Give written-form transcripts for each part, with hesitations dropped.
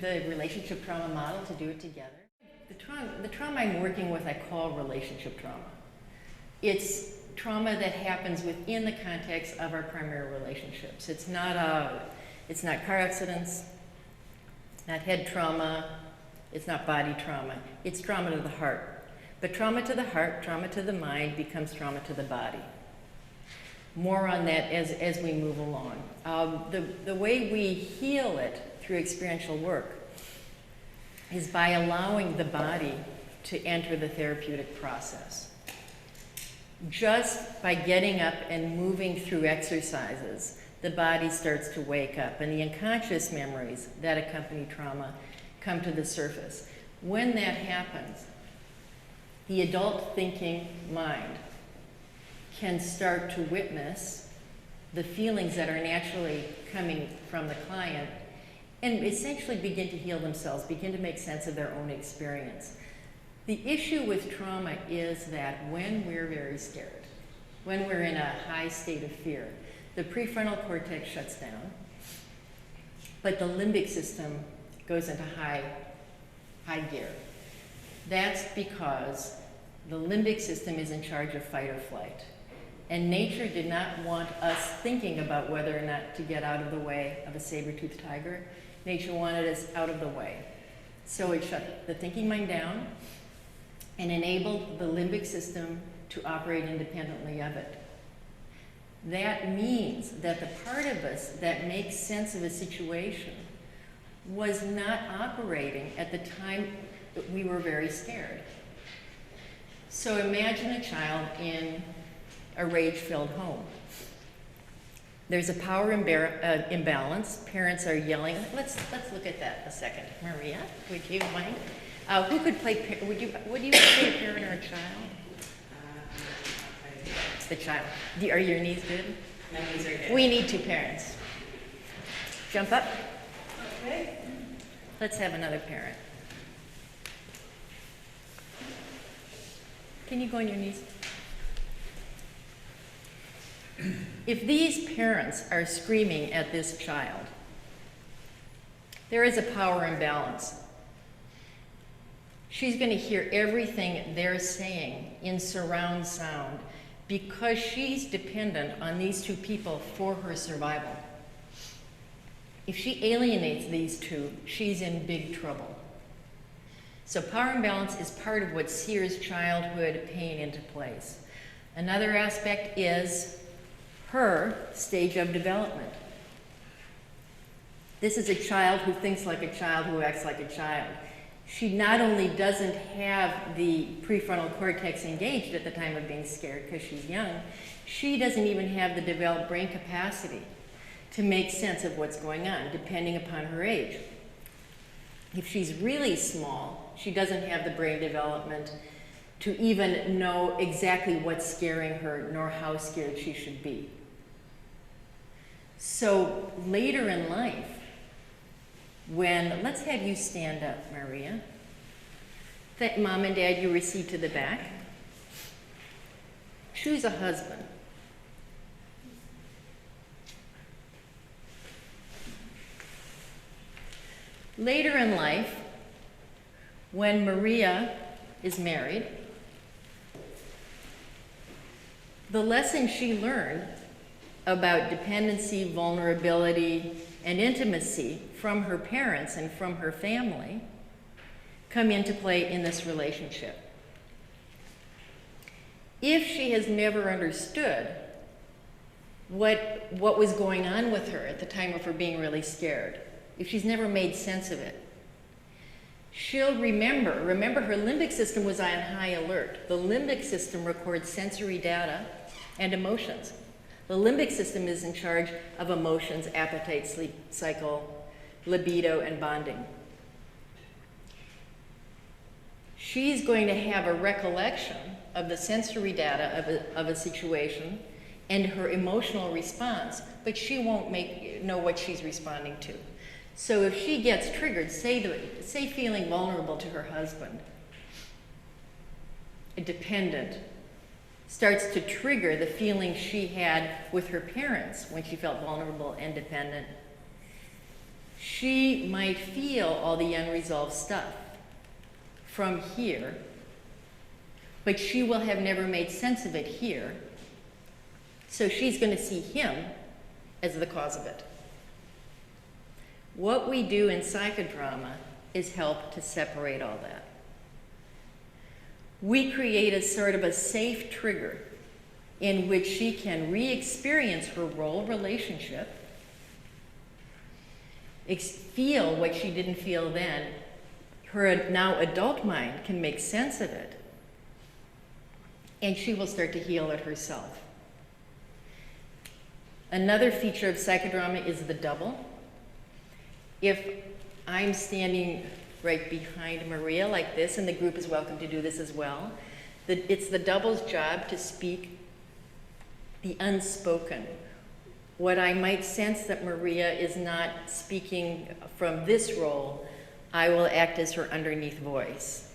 the relationship trauma model to do it together. The trauma I'm working with I call relationship trauma. It's trauma that happens within the context of our primary relationships. It's not car accidents, not head trauma, it's not body trauma. It's trauma to the heart. But trauma to the heart, trauma to the mind becomes trauma to the body. More on that as we move along. The way we heal it through experiential work is by allowing the body to enter the therapeutic process. Just by getting up and moving through exercises, the body starts to wake up, and the unconscious memories that accompany trauma come to the surface. When that happens, the adult thinking mind can start to witness the feelings that are naturally coming from the client and essentially begin to heal themselves, begin to make sense of their own experience. The issue with trauma is that when we're very scared, when we're in a high state of fear, the prefrontal cortex shuts down, but the limbic system goes into high gear. That's because the limbic system is in charge of fight or flight. And nature did not want us thinking about whether or not to get out of the way of a saber-toothed tiger. Nature wanted us out of the way. So it shut the thinking mind down and enabled the limbic system to operate independently of it. That means that the part of us that makes sense of a situation was not operating at the time that we were very scared. So imagine a child in a rage-filled home. There's a power imbalance. Parents are yelling. Let's look at that a second. Maria, would you mind? Who could play? Would you play a parent or a child? The child. Are your knees good? My knees are good. We need two parents. Jump up. Okay. Let's have another parent. Can you go on your knees? If these parents are screaming at this child, there is a power imbalance. She's going to hear everything they're saying in surround sound because she's dependent on these two people for her survival. If she alienates these two, she's in big trouble. So power imbalance is part of what sears childhood pain into place. Another aspect is her stage of development. This is a child who thinks like a child, who acts like a child. She not only doesn't have the prefrontal cortex engaged at the time of being scared because she's young, she doesn't even have the developed brain capacity to make sense of what's going on, depending upon her age. If she's really small, she doesn't have the brain development to even know exactly what's scaring her nor how scared she should be. So later in life, let's have you stand up, Maria. Mom and Dad, you recede to the back. Choose a husband. Later in life, when Maria is married, the lesson she learned about dependency, vulnerability, and intimacy from her parents and from her family come into play in this relationship. If she has never understood what was going on with her at the time of her being really scared, if she's never made sense of it, she'll remember her limbic system was on high alert. The limbic system records sensory data and emotions. The limbic system is in charge of emotions, appetite, sleep cycle, libido, and bonding. She's going to have a recollection of the sensory data of a situation and her emotional response, but she won't know what she's responding to. So if she gets triggered, say feeling vulnerable to her husband, a dependent, starts to trigger the feeling she had with her parents when she felt vulnerable and dependent, She might feel all the unresolved stuff from here, but she will have never made sense of it here. So she's going to see him as the cause of it. What we do in psychodrama is help to separate all that. We create a sort of a safe trigger in which she can re-experience her role relationship, feel what she didn't feel then. Her now adult mind can make sense of it, and she will start to heal it herself. Another feature of psychodrama is the double. If I'm standing right behind Maria like this, and the group is welcome to do this as well, it's the double's job to speak the unspoken. What I might sense that Maria is not speaking from this role, I will act as her underneath voice.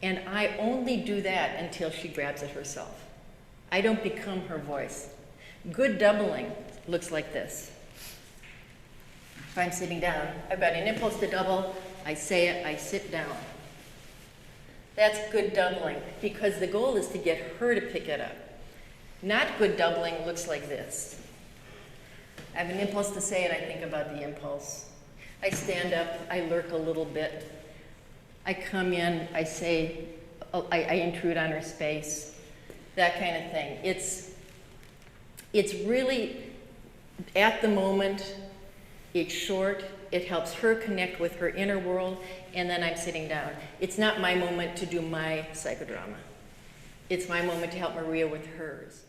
And I only do that until she grabs it herself. I don't become her voice. Good doubling looks like this. If I'm sitting down, I've got an impulse to double, I say it, I sit down. That's good doubling, because the goal is to get her to pick it up. Not good doubling looks like this. I have an impulse to say it, I think about the impulse. I stand up, I lurk a little bit. I come in, I say, I intrude on her space, that kind of thing. It's really, at the moment, it's short, it helps her connect with her inner world, and then I'm sitting down. It's not my moment to do my psychodrama. It's my moment to help Maria with hers.